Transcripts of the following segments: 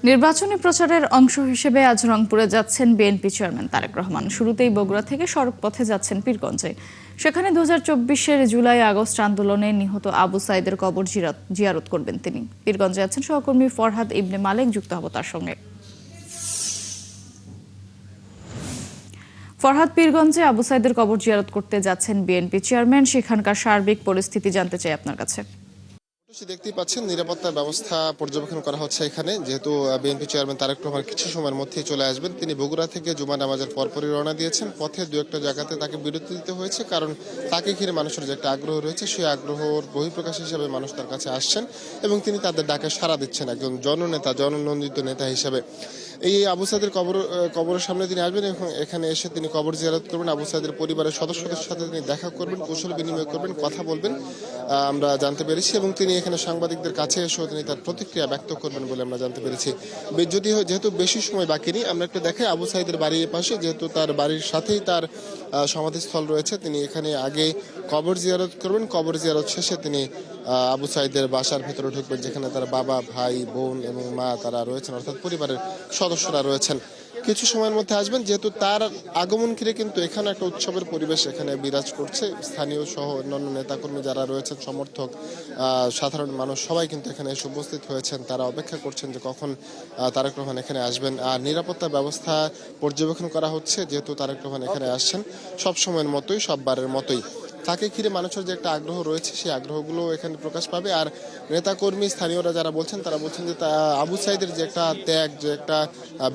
নির্বাচনী প্রচারের অংশ হিসেবে আজ রংপুরে যাচ্ছেন বিএনপি চেয়ারম্যান তারেক রহমান। শুরুতেই বগুড়া থেকে সড়ক পথে যাচ্ছেন পীরগঞ্জে। সেখানে ২০২৪-এর জুলাই আগস্ট আন্দোলনে নিহত আবু সাইদের কবর জিয়ারত করবেন তিনি। পীরগঞ্জে আছেন সহকর্মী ফরহাদ ইবনে মালেক, যুক্ত হব তার সঙ্গে। ফরহাদ, পীরগঞ্জে আবু সাইদের কবর জিয়ারত করতে যাচ্ছেন বিএনপি চেয়ারম্যান, সেখানকার সার্বিক পরিস্থিতি জানতে চাই আপনার কাছে। দেখতেই পাচ্ছেন নিরাপত্তা ব্যবস্থা পর্যবেক্ষণ করা হচ্ছে এখানে, যেহেতু বিএনপি চেয়ারম্যান তারেক রহমান কিছু সময়ের মধ্যেই চলে আসবেন। তিনি বগুড়া থেকে জুমা নামাজের পরপরই রওনা দিয়েছেন। পথে দু একটা জায়গাতে তাকে বিরতি দিতে হয়েছে, কারণ তাকে ঘিরে মানুষের যে একটা আগ্রহ রয়েছে, সেই আগ্রহর বহিঃপ্রকাশ হিসেবে মানুষ তার কাছে আসছেন এবং তিনি তাদের ডাকে সাড়া দিচ্ছেন একজন জননেতা, জননন্দিত নেতা হিসেবে। এই আবু সাইদের কবরের সামনে তিনি আসবেন এবং এখানে এসে তিনি কবর জিয়ারত করবেন। আবু সাইদের পরিবারের সদস্যদের সাথে তিনি দেখা করবেন, কুশল বিনিময় করবেন, কথা বলবেন, আমরা জানতে পেরেছি। এবং তিনি এখানে সাংবাদিকদের কাছে এসেও তিনি তার প্রতিক্রিয়া ব্যক্ত করবেন বলে আমরা জানতে পেরেছি। যেহেতু বেশি সময় বাকি নেই, আমরা একটু দেখাই আবু সাইদের বাড়ির পাশে, যেহেতু তার বাড়ির সাথেই তার সমাধিস্থল রয়েছে, তিনি এখানে আগে কবর জিয়ারত করবেন। কবর জিয়ারত শেষে তিনি আবু সাইদের বাসার ভিতরে ঢুকবেন, যেখানে তার বাবা, ভাই, বোন এবং মা তারা রয়েছেন, অর্থাৎ পরিবারের সদস্যরা রয়েছেন। কিছু সময়ের মধ্যে আসবেন, যেহেতু তার আগমন ঘিরে কিন্তু এখানে একটা উৎসবের পরিবেশ এখানে বিরাজ করছে। স্থানীয় সহ অন্যান্য নেতাকর্মী যারা রয়েছেন, সমর্থক, সাধারণ মানুষ সবাই কিন্তু এখানে এসে উপস্থিত হয়েছেন। তারা অপেক্ষা করছেন যে কখন তারেক রহমান এখানে আসবেন। আর নিরাপত্তা ব্যবস্থা পর্যবেক্ষণ করা হচ্ছে, যেহেতু তারেক রহমান এখানে আসছেন সব সময়ের মতোই, সববারের মতোই। তাকে ঘিরে মানুষের যে একটা আগ্রহ রয়েছে, সেই আগ্রহগুলো এখানে প্রকাশ পাবে। আর নেতাকর্মী, স্থানীয়রা যারা বলছেন, তারা বলছেন যে আবু সাইদের যে একটা ত্যাগ, যে একটা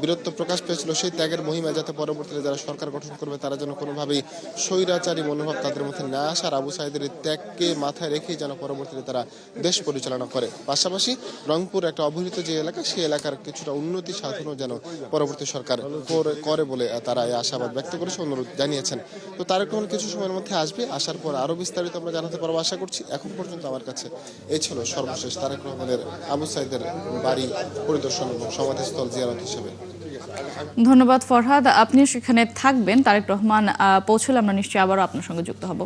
বীরত্ব প্রকাশ পেয়েছিল, সেই ত্যাগের মহিমা যাতে পরবর্তীতে যারা সরকার গঠন করবে তারা যেন কোনোভাবেই স্বৈরাচারী মনোভাব তাদের মধ্যে না আসে, আর আবু সাইদের ত্যাগকে মাথায় রেখেই যেন পরবর্তীতে তারা দেশ পরিচালনা করে। পাশাপাশি রংপুর একটা অবহেলিত যে এলাকা, সেই এলাকার কিছুটা উন্নতি সাধনও যেন পরবর্তী সরকার করে বলে তারা এই আশাবাদ ব্যক্ত করেছে, অনুরোধ জানিয়েছেন। তো তারেক রহমান কিছু সময়ের মধ্যে আসবে, আসার পর আরো বিস্তারিত আমরা জানাতে পারবো আশা করছি। এখন পর্যন্ত আমার কাছে এই ছিল সর্বশেষ তারেক রহমানের আবু সাইদের বাড়ি পরিদর্শন এবং সমাধিস্থল জিয়ারত হিসেবে। ধন্যবাদ ফরহাদ, আপনিও সেখানে থাকবেন। তারেক রহমান পৌঁছলে আমরা নিশ্চয়ই আবারও আপনার সঙ্গে যুক্ত হব।